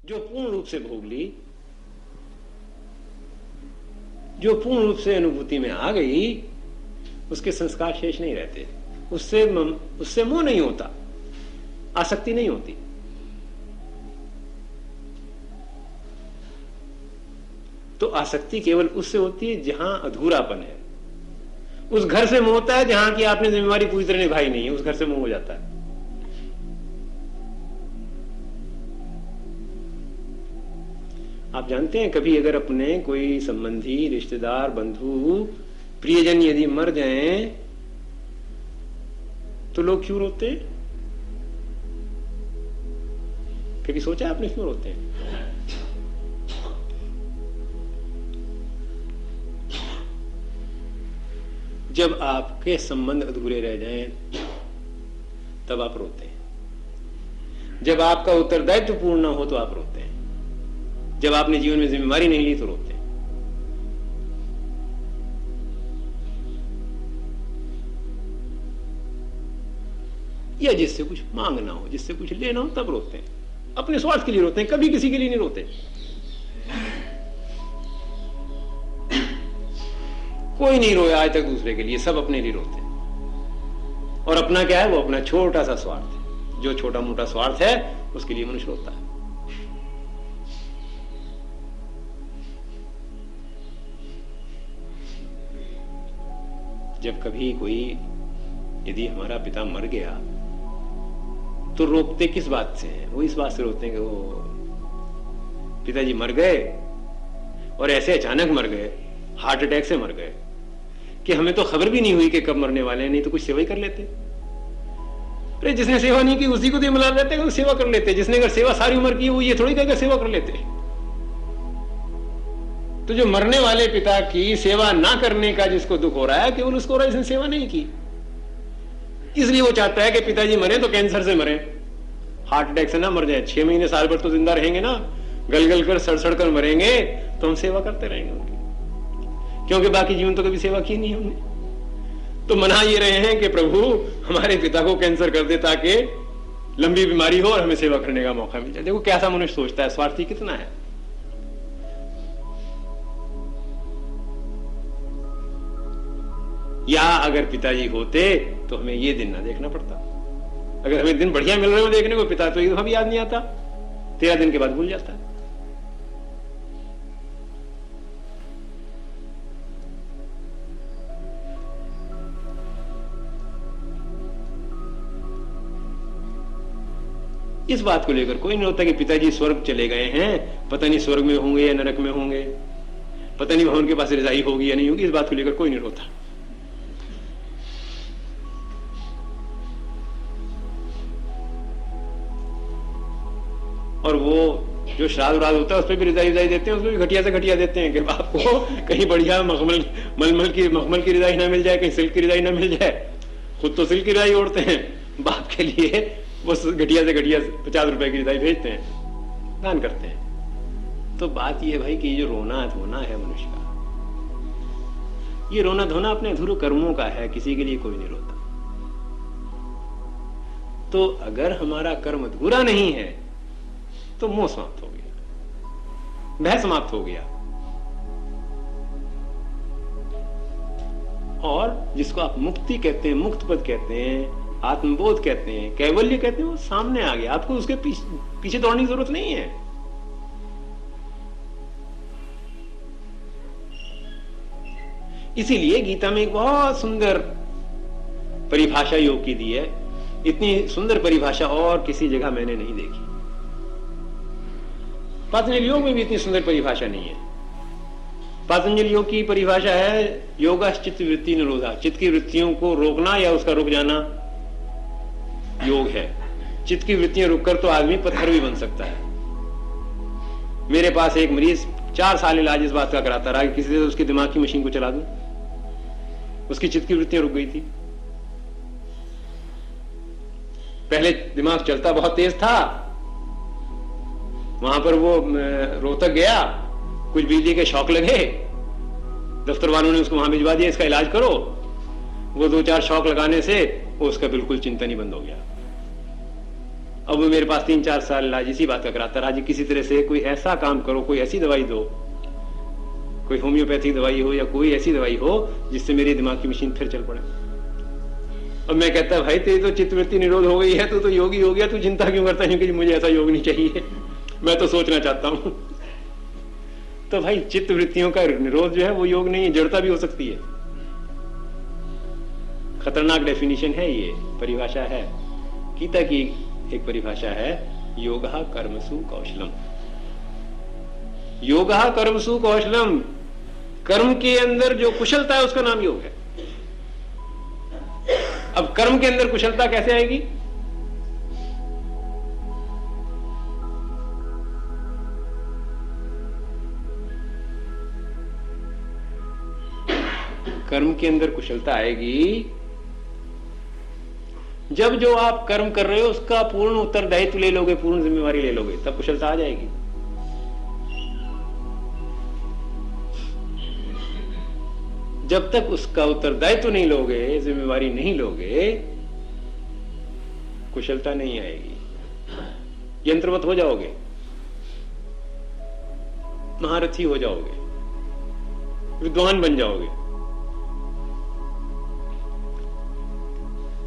जो पूर्ण रूप से भोग ली, जो पूर्ण रूप से अनुभूति में आ गई, उसके संस्कार शेष नहीं रहते, उससे मोह नहीं होता, आसक्ति नहीं होती। तो आसक्ति केवल उससे होती है जहां अधूरापन है। उस घर से मोह होता है जहां की आपने जिम्मेवारी पूरी तरह निभाई नहीं है, उस घर से मोह हो जाता है। आप जानते हैं कभी अगर अपने कोई संबंधी, रिश्तेदार, बंधु, प्रियजन यदि मर जाएं तो लोग क्यों रोते हैं? कभी सोचा आपने क्यों रोते हैं? जब आपके संबंध अधूरे रह जाएं तब आप रोते हैं। जब आपका उत्तरदायित्व पूर्ण ना हो तो आप रोते हैं। जब आपने जीवन में जिम्मेवारी नहीं ली तो रोते हैं। या जिससे कुछ मांगना हो, जिससे कुछ लेना हो तब रोते हैं। अपने स्वार्थ के लिए रोते हैं, कभी किसी के लिए नहीं रोते। कोई नहीं रोया आज तक दूसरे के लिए, सब अपने लिए रोते हैं। और अपना क्या है? वो अपना छोटा सा स्वार्थ है। जो छोटा मोटा स्वार्थ है उसके लिए मनुष्य रोता है। जब कभी कोई यदि हमारा पिता मर गया तो रोकते किस बात से हैं? वो इस बात से रोते हैं कि वो पिताजी मर गए और ऐसे अचानक मर गए, हार्ट अटैक से मर गए कि हमें तो खबर भी नहीं हुई कि कब मरने वाले हैं, नहीं तो कुछ सेवा ही कर लेते। अरे जिसने सेवा नहीं की उसी को तो मिला देते हैं, सेवा कर लेते। जिसने अगर सेवा सारी उम्र की वो ये थोड़ी कहेगा सेवा कर लेते। तो जो मरने वाले पिता की सेवा ना करने का जिसको दुख हो रहा है केवल उसको हो रहा है जिसने सेवा नहीं की। इसलिए वो चाहता है कि पिताजी मरे तो कैंसर से मरे, हार्ट अटैक से ना मर जाए। 6 महीने साल भर तो जिंदा रहेंगे ना, गल गल कर सड़ सड़ कर मरेंगे तो हम सेवा करते रहेंगे उनकी, क्योंकि बाकी जीवन तो कभी सेवा की नहीं हमने। तो मना ये रहे हैं कि प्रभु हमारे पिता को कैंसर कर दे ताकि लंबी बीमारी हो और हमें सेवा करने का मौका मिल जाए। देखो कैसा मनुष्य सोचता है, स्वार्थी कितना है। या अगर पिताजी होते तो हमें ये दिन ना देखना पड़ता। अगर हमें दिन बढ़िया मिल रहे हो देखने को, पिता तो एक दफा भी याद नहीं आता, 13 दिन के बाद भूल जाता है। इस बात को लेकर कोई नहीं होता कि पिताजी स्वर्ग चले गए हैं, पता नहीं स्वर्ग में होंगे या नरक में होंगे, पता नहीं वहां उनके पास रजाई होगी या नहीं होगी। इस बात को लेकर कोई नहीं रोता। और वो जो श्राद्ध व्राद्ध होता है उस पर भी रजाई देते हैं, उसमें भी घटिया से घटिया देते हैं कि बाप को कहीं बढ़िया मखमल की रजाई ना मिल जाए, कहीं सिल्क की रजाई ना मिल जाए। खुद तो सिल्क की रजाई ओढ़ते हैं, बाप के लिए वो घटिया से घटिया 50 रुपए की रजाई भेजते हैं, दान करते हैं। तो बात ये भाई कि जो रोना धोना है मनुष्य का, ये रोना धोना अपने अधूरे कर्मों का है, किसी के लिए कोई नहीं रोता। तो अगर हमारा कर्म अधूरा नहीं है तो मोह समाप्त हो गया, भय समाप्त हो गया। और जिसको आप मुक्ति कहते हैं, मुक्त पद कहते हैं, आत्मबोध कहते हैं, कैवल्य कहते हैं, वो सामने आ गया। आपको उसके पीछे दौड़ने की जरूरत नहीं है। इसीलिए गीता में एक बहुत सुंदर परिभाषा योग की दी है। इतनी सुंदर परिभाषा और किसी जगह मैंने नहीं देखी। पतंजलि योग में भी इतनी सुंदर परिभाषा नहीं है। पतंजलि योग की परिभाषा है योगा चित्त वृत्ति निरोधा, चित्त की वृत्तियों को रोकना या उसका रुक जाना योग है। चित्त की वृत्तियां रुककर तो आदमी पत्थर भी बन सकता है। मेरे पास एक मरीज 4 साल इलाज इस बात का कराता रहा कि किसी से उसके दिमाग की मशीन को चला दूं, उसकी चित्त की वृत्तियां रुक गई थी। पहले दिमाग चलता बहुत तेज था, वहां पर वो रोहतक गया, कुछ बिजली के शॉक लगे, दफ्तर वालों ने उसको वहां भिजवा दिया, इसका इलाज करो। वो 2-4 शॉक लगाने से वो उसका बिल्कुल चिंतन ही बंद हो गया। अब वो मेरे पास 3-4 साल इलाज इसी बात का कराता रहा जी, किसी तरह से कोई ऐसा काम करो, कोई ऐसी दवाई दो, कोई होम्योपैथिक दवाई हो या कोई ऐसी दवाई हो जिससे मेरी दिमाग की मशीन फिर चल पड़े। अब मैं कहता भाई तेरी तो चित्तवृत्ति निरोध हो गई है, तू तो योगी हो गया, तू चिंता क्यों करता है कि मुझे ऐसा योग नहीं चाहिए, मैं तो सोचना चाहता हूं। तो भाई चित्तवृत्तियों का निरोध जो है वो योग नहीं है, जड़ता भी हो सकती है। खतरनाक डेफिनेशन है, ये परिभाषा है गीता की, एक परिभाषा है योगः कर्मसु कौशलम। योगः कर्मसु कौशलम, कर्म के अंदर जो कुशलता है उसका नाम योग है। अब कर्म के अंदर कुशलता कैसे आएगी? कर्म के अंदर कुशलता आएगी जब जो आप कर्म कर रहे हो उसका पूर्ण उत्तरदायित्व ले लोगे, पूर्ण जिम्मेवारी ले लोगे, तब कुशलता आ जाएगी। जब तक उसका उत्तरदायित्व नहीं लोगे, जिम्मेवारी नहीं लोगे, कुशलता नहीं आएगी। यंत्रवत हो जाओगे, महारथी हो जाओगे, विद्वान बन जाओगे,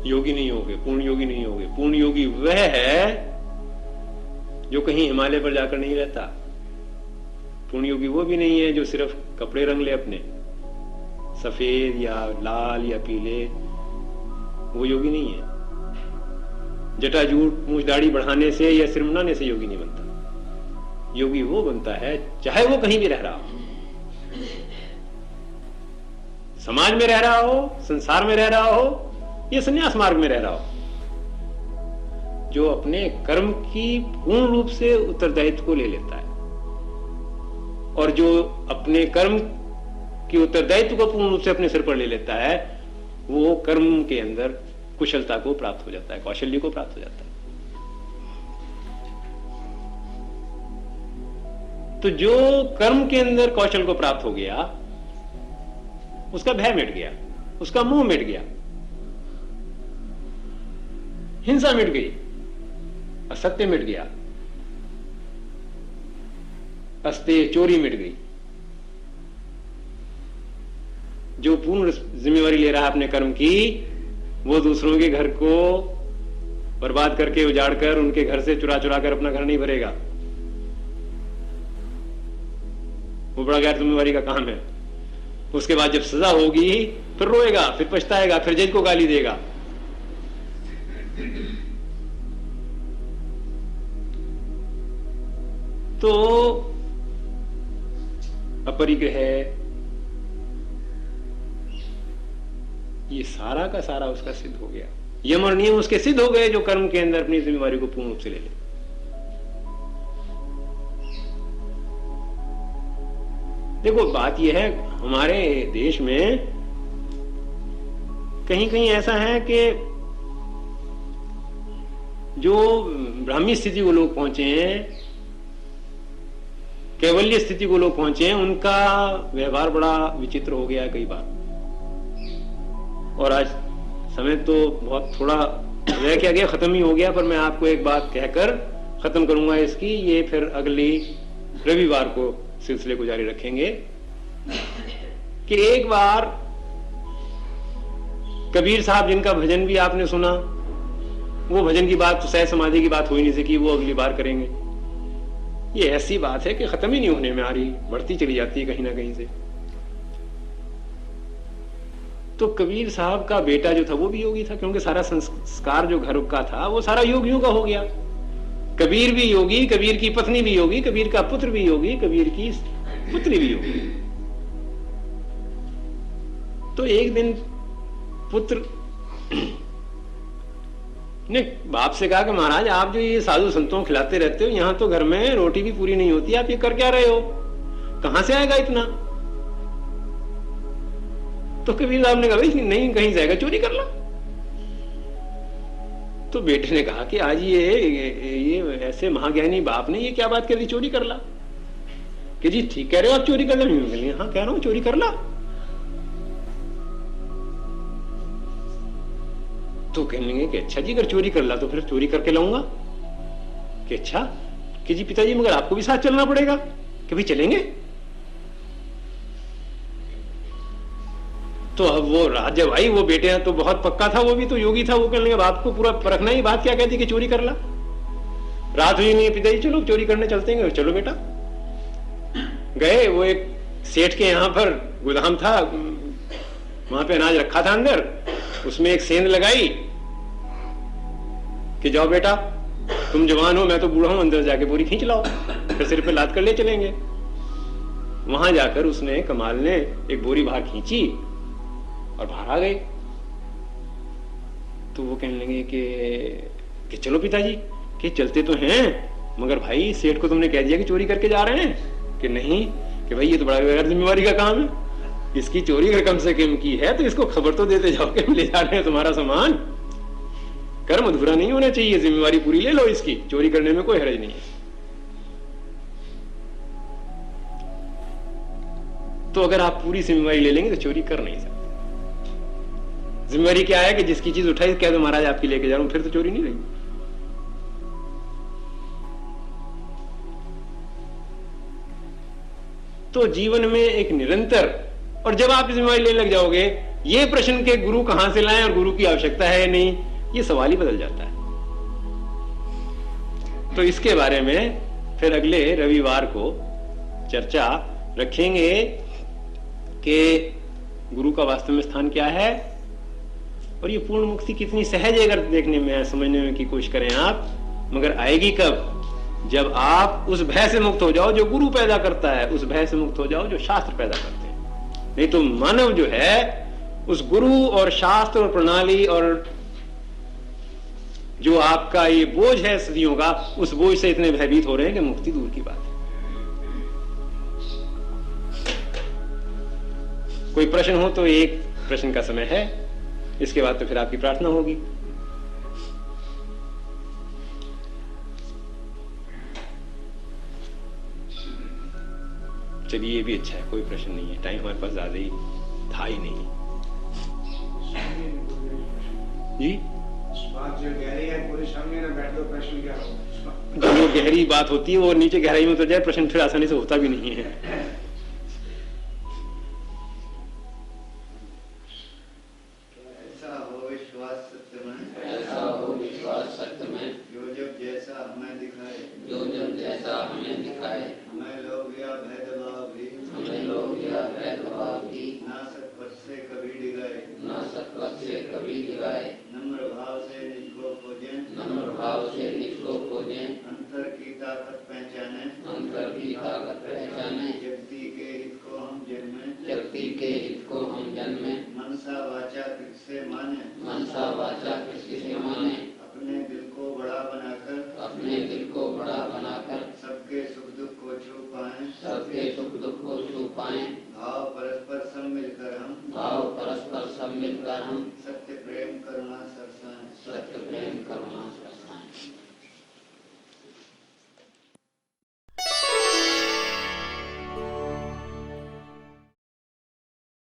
योगी नहीं होगे, पूर्ण योगी नहीं होगे। पूर्ण योगी वह है जो कहीं हिमालय पर जाकर नहीं रहता। पूर्ण योगी वो भी नहीं है जो सिर्फ कपड़े रंग ले अपने, सफेद या लाल या पीले, वो योगी नहीं है। जटाजूट मूछ दाढ़ी बढ़ाने से या सिर मुंडाने से योगी नहीं बनता। योगी वो बनता है चाहे वो कहीं भी रह रहा हो, समाज में रह रहा हो, संसार में रह रहा हो, ये संन्यास मार्ग में रह रहा हो, जो अपने कर्म की पूर्ण रूप से उत्तरदायित्व को ले लेता है और जो अपने कर्म की उत्तरदायित्व को पूर्ण रूप से अपने सिर पर ले लेता है, वो कर्म के अंदर कुशलता को प्राप्त हो जाता है, कौशल्य को प्राप्त हो जाता है। तो जो कर्म के अंदर कौशल को प्राप्त हो गया, उसका भय मिट गया, उसका मोह मिट गया, हिंसा मिट गई, असत्य मिट गया, अस्तेय चोरी मिट गई। जो पूर्ण जिम्मेवारी ले रहा है अपने कर्म की, वो दूसरों के घर को बर्बाद करके उजाड़ कर उनके घर से चुरा चुरा कर अपना घर नहीं भरेगा। वो बड़ा गैर जिम्मेवारी का काम है। उसके बाद जब सजा होगी फिर रोएगा, फिर पछताएगा, फिर जज को गाली देगा। तो अपरिग्रह, ये सारा का सारा उसका सिद्ध हो गया। यम और नियम उसके सिद्ध हो गए जो कर्म के अंदर अपनी जिम्मेवारी को पूर्ण रूप से ले ले। देखो बात यह है, हमारे देश में कहीं कहीं ऐसा है कि जो ब्राह्मी स्थिति को लोग पहुंचे हैं, कैवल्य स्थिति को लोग पहुंचे हैं, उनका व्यवहार बड़ा विचित्र हो गया है कई बार। और आज समय तो बहुत थोड़ा रह क्या गया, खत्म ही हो गया, पर मैं आपको एक बात कहकर खत्म करूंगा इसकी, ये फिर अगली रविवार को सिलसिले को जारी रखेंगे। कि एक बार कबीर साहब, जिनका भजन भी आपने सुना, वो भजन की बात तो सहज समाधि की बात हो ही नहीं सकी, वो अगली बार करेंगे। ये ऐसी बात है कि खत्म ही नहीं होने में आ रही, बढ़ती चली जाती है कहीं ना कहीं से। तो कबीर साहब का बेटा जो था वो भी योगी था, क्योंकि सारा संस्कार जो घर का था वो सारा योगियों का हो गया। कबीर भी योगी, कबीर की पत्नी भी योगी, कबीर का पुत्र भी योगी, कबीर की पुत्री भी योगी। तो एक दिन पुत्र ने बाप से कहा कि महाराज आप जो ये साधु संतों खिलाते रहते हो, यहां तो घर में रोटी भी पूरी नहीं होती, आप ये कर क्या रहे हो, कहां से आएगा इतना? तो कबीर साहब ने कहा भाई नहीं कहीं जाएगा, चोरी कर ला। तो बेटे ने कहा कि आज ये ऐसे महाज्ञानी बाप ने ये क्या बात कर दी, चोरी कर ला? कि जी ठीक कह रहे हो आप, चोरी कर ला। हाँ कह रहा हूं चोरी कर ला। तो कहने कि अच्छा जी अगर चोरी कर ला तो फिर चोरी करके लाऊंगा। कि अच्छा कि जी पिताजी मगर आपको भी साथ चलना पड़ेगा, कि भाई चलेंगे। तो अब वो रात जब आई, वो बेटे तो बहुत पक्का था, वो भी तो योगी था, वो कहने लगा बाप को पूरा परखना ही, बात क्या कहती कि चोरी कर ला। रात हुई नहीं, पिताजी चलो चोरी करने चलते हैं। चलो बेटा। गए, वो एक सेठ के यहां पर गोदाम था, वहां पे अनाज रखा था अंदर, उसमें एक सेंध लगाई कि जाओ बेटा तुम जवान हो, मैं तो बूढ़ा हूं, अंदर जाके बोरी खींच लाओ, फिर सिर पे लाद कर ले चलेंगे। वहां जाकर उसने, कमाल ने, एक बोरी बाहर खींची और बाहर आ गए। तो वो कहने लगे कि चलो पिताजी, कि चलते तो हैं मगर भाई सेठ को तुमने कह दिया कि चोरी करके जा रहे हैं। कि नहीं, कि भाई ये तो बड़ा गैर जिम्मेवारी का काम है, इसकी चोरी अगर कम से कम की है तो इसको खबर तो देते जाओ कि हम ले जा रहे हैं तुम्हारा सामान। कर्म अधूरा नहीं होना चाहिए, जिम्मेवारी पूरी ले लो इसकी, चोरी करने में कोई हर्ज नहीं है। तो अगर आप पूरी जिम्मेवारी ले लेंगे तो चोरी कर नहीं सकते। जिम्मेवारी क्या है कि जिसकी चीज उठाई कह दो महाराज आपकी लेके जा रहा हूं, फिर तो चोरी नहीं रही। तो जीवन में एक निरंतर, और जब आप जिम्मेवारी लेने लग जाओगे, ये प्रश्न के गुरु कहां से लाएं और गुरु की आवश्यकता है या नहीं, ये सवाल ही बदल जाता है। तो इसके बारे में फिर अगले रविवार को चर्चा रखेंगे कि गुरु का वास्तव में स्थान क्या है, और ये पूर्ण मुक्ति कितनी सहज है अगर देखने में, समझने में की कोशिश करें आप, मगर आएगी कब? जब आप उस भय से मुक्त हो जाओ जो गुरु पैदा करता है, उस भय से मुक्त हो जाओ जो शास्त्र पैदा करते हैं। नहीं तो मानव जो है उस गुरु और शास्त्र और प्रणाली और जो आपका ये बोझ है सदियों का, उस बोझ से इतने भयभीत हो रहे हैं कि मुक्ति दूर की बात है। कोई प्रश्न हो तो एक प्रश्न का समय है, इसके बाद तो फिर आपकी प्रार्थना होगी। चलिए ये भी अच्छा है, कोई प्रश्न नहीं है, टाइम हमारे पास ज्यादा ही था ही नहीं जी। बात जो गहरी है पूरे सामने ना बैठ दो, प्रश्न क्या हो? जो गहरी बात होती है वो नीचे गहराई में तो जाए, प्रश्न फिर आसानी से होता भी नहीं है। ऐसा हो विश्वास सत्य में, ऐसा हो विश्वास सत्य में, जो जब जैसा हमें दिखाए, जो जब जैसा हमें दिखाए, हमें लोग या भेदभाव भी, हमें लोग या भेदभाव भी ना सकपट से कभी डिगाए, न सकपट से कभी दिखाए, नम्र भाव से निज को खोजें, नम्र भाव से निज को खोजें, अंतर की ताकत पहचाने, अंतर की ताकत पहचाने, जगती के हित को हम जन्में, शक्ति के हित को हम जन्में, मनसा वाचा कृत से माने, मनसा वाचा